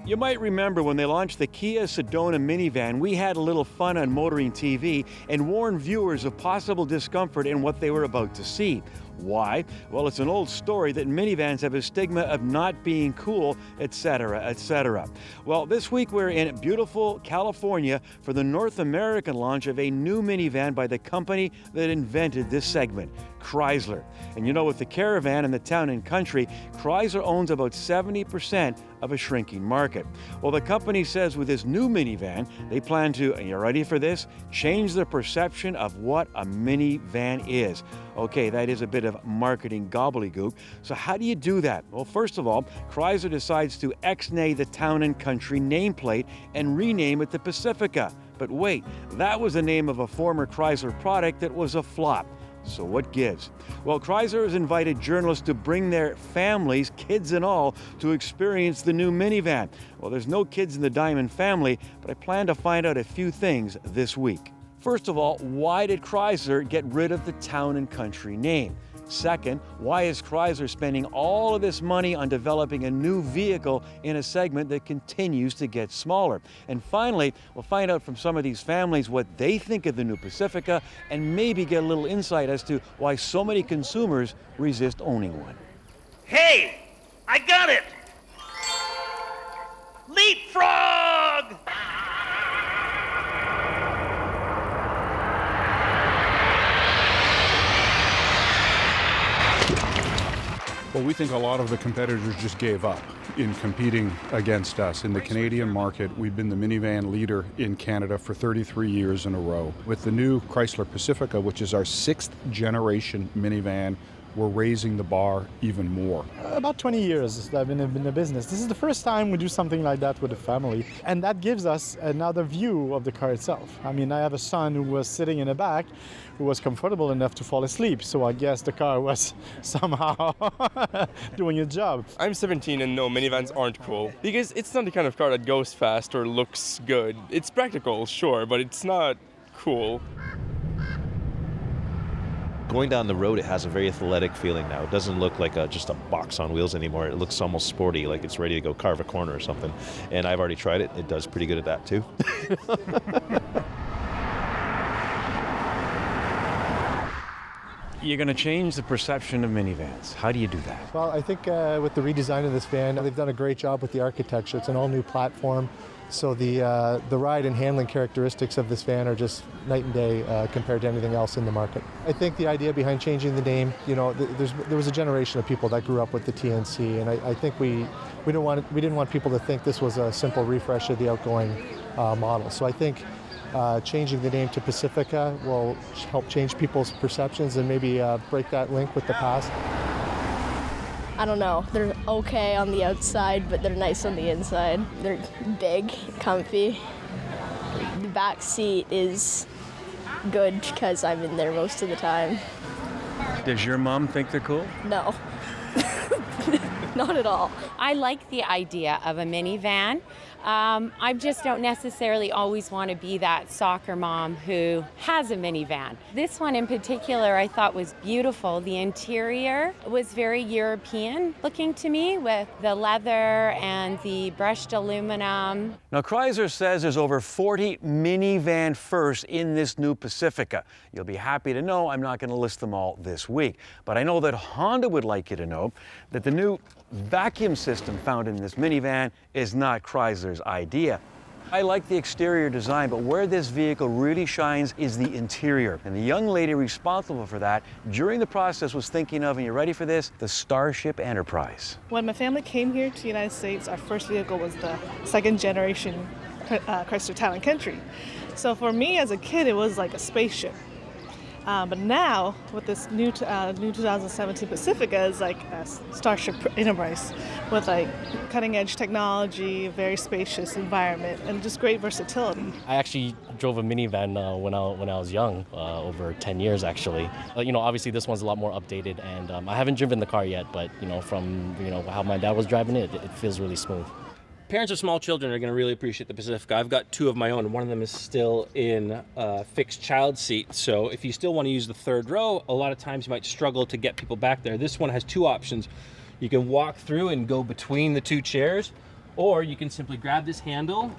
You might remember when they launched the Kia Sedona minivan, we had a little fun on Motoring TV and warned viewers of possible discomfort in what they were about to see. Why? Well, it's an old story that minivans have a stigma of not being cool, etc., etc. Well, this week we're in beautiful California for the North American launch of a new minivan by the company that invented this segment, Chrysler. And you know, with the Caravan and the Town and Country, Chrysler owns about 70% of a shrinking market. Well, the company says with this new minivan, they plan to, and you're ready for this, change the perception of what a minivan is. Okay, that is a bit of marketing gobbledygook. So how do you do that? Well, first of all, Chrysler decides to ex-nay the Town and Country nameplate and rename it the Pacifica. But wait, that was the name of a former Chrysler product that was a flop. So what gives? Well, Chrysler has invited journalists to bring their families, kids and all, to experience the new minivan. Well, there's no kids in the Diamond family, but I plan to find out a few things this week. First of all, why did Chrysler get rid of the Town and Country name? Second, why is Chrysler spending all of this money on developing a new vehicle in a segment that continues to get smaller? And finally, we'll find out from some of these families what they think of the new Pacifica and maybe get a little insight as to why so many consumers resist owning one. Hey, I got it! Leapfrog! Well, we think a lot of the competitors just gave up in competing against us. In the Canadian market, we've been the minivan leader in Canada for 33 years in a row. With the new Chrysler Pacifica, which is our 6th generation minivan, we're raising the bar even more. About 20 years I've been in the business. This is the first time we do something like that with a family, and that gives us another view of the car itself. I mean, I have a son who was sitting in the back who was comfortable enough to fall asleep, so I guess the car was somehow doing its job. I'm 17 and no, minivans aren't cool because it's not the kind of car that goes fast or looks good. It's practical, sure, but it's not cool. Going down the road, it has a very athletic feeling now. It doesn't look like just a box on wheels anymore. It looks almost sporty, like it's ready to go carve a corner or something. And I've already tried it. It does pretty good at that too. You're going to change the perception of minivans. How do you do that? Well, I think with the redesign of this van, they've done a great job with the architecture. It's an all-new platform. So the ride and handling characteristics of this van are just night and day compared to anything else in the market. I think the idea behind changing the name, you know, there was a generation of people that grew up with the TNC, and I think we didn't want people to think this was a simple refresh of the outgoing model. So I think changing the name to Pacifica will help change people's perceptions and maybe break that link with the past. I don't know, they're okay on the outside, but they're nice on the inside. They're big, comfy. The back seat is good because I'm in there most of the time. Does your mom think they're cool? No, not at all. I like the idea of a minivan. I just don't necessarily always want to be that soccer mom who has a minivan. This one in particular I thought was beautiful. The interior was very European looking to me with the leather and the brushed aluminum. Now, Chrysler says there's over 40 minivan firsts in this new Pacifica. You'll be happy to know I'm not going to list them all this week. But I know that Honda would like you to know that the new vacuum system found in this minivan is not Chrysler's idea. I like the exterior design, but where this vehicle really shines is the interior. And the young lady responsible for that during the process was thinking of, and you ready for this, the Starship Enterprise. When my family came here to the United States, our first vehicle was the second generation Chrysler Town and Country. So for me as a kid, it was like a spaceship. But now, with this new 2017 Pacifica, it's like a Starship Enterprise with like cutting-edge technology, very spacious environment, and just great versatility. I actually drove a minivan when I was young, over 10 years actually. Obviously this one's a lot more updated, and I haven't driven the car yet, but from how my dad was driving it, it feels really smooth. Parents of small children are going to really appreciate the Pacifica. I've got two of my own. One of them is still in a fixed child seat. So if you still want to use the third row, a lot of times you might struggle to get people back there. This one has two options. You can walk through and go between the two chairs, Or you can simply grab this handle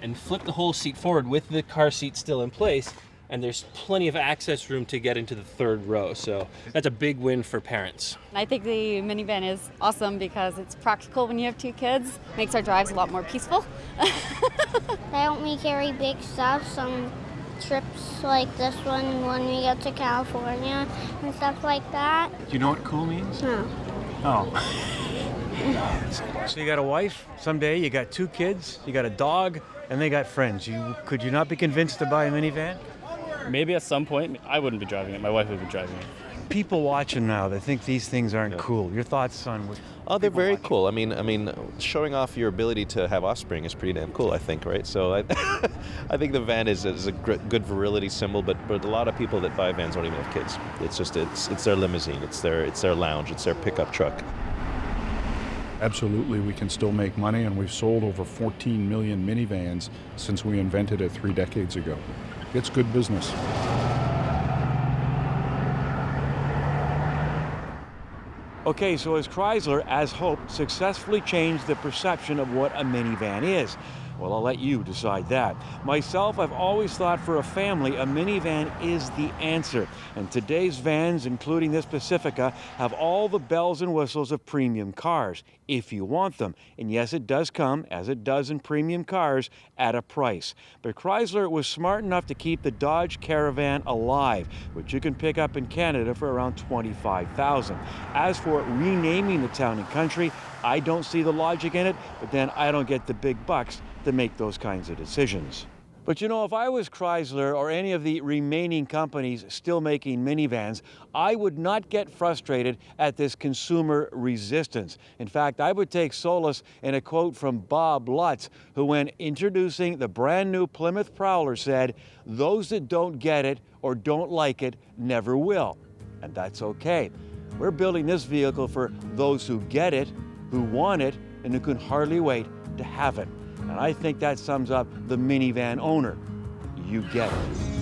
and flip the whole seat forward with the car seat still in place, and there's plenty of access room to get into the third row. So that's a big win for parents. I think the minivan is awesome because it's practical when you have 2 kids. Makes our drives a lot more peaceful. They help me carry big stuff, some trips like this one when we get to California and stuff like that. Do you know what cool means? No. Oh. So you got a wife someday, you got 2 kids, you got a dog, and they got friends. Could you not be convinced to buy a minivan? Maybe at some point. I wouldn't be driving it. My wife would be driving it. People watching now, they think these things aren't cool. Your thoughts on what? Oh, they're very cool. I mean, showing off your ability to have offspring is pretty damn cool, I think, right? So I think the van is a good virility symbol, but a lot of people that buy vans don't even have kids. It's their limousine, it's their lounge, it's their pickup truck. Absolutely, we can still make money, and we've sold over 14 million minivans since we invented it 3 decades ago. It's good business. Okay, so as Chrysler, as hoped, successfully changed the perception of what a minivan is. Well, I'll let you decide that. Myself, I've always thought for a family, a minivan is the answer. And today's vans, including this Pacifica, have all the bells and whistles of premium cars, if you want them. And yes, it does come, as it does in premium cars, at a price. But Chrysler was smart enough to keep the Dodge Caravan alive, which you can pick up in Canada for around $25,000. As for renaming the town and country, I don't see the logic in it, but then I don't get the big bucks to make those kinds of decisions. But you know, if I was Chrysler or any of the remaining companies still making minivans, I would not get frustrated at this consumer resistance. In fact, I would take solace in a quote from Bob Lutz, who, when introducing the brand new Plymouth Prowler, said, "Those that don't get it or don't like it never will." And that's okay. We're building this vehicle for those who get it, who want it, and who can hardly wait to have it. And I think that sums up the minivan owner. You get it.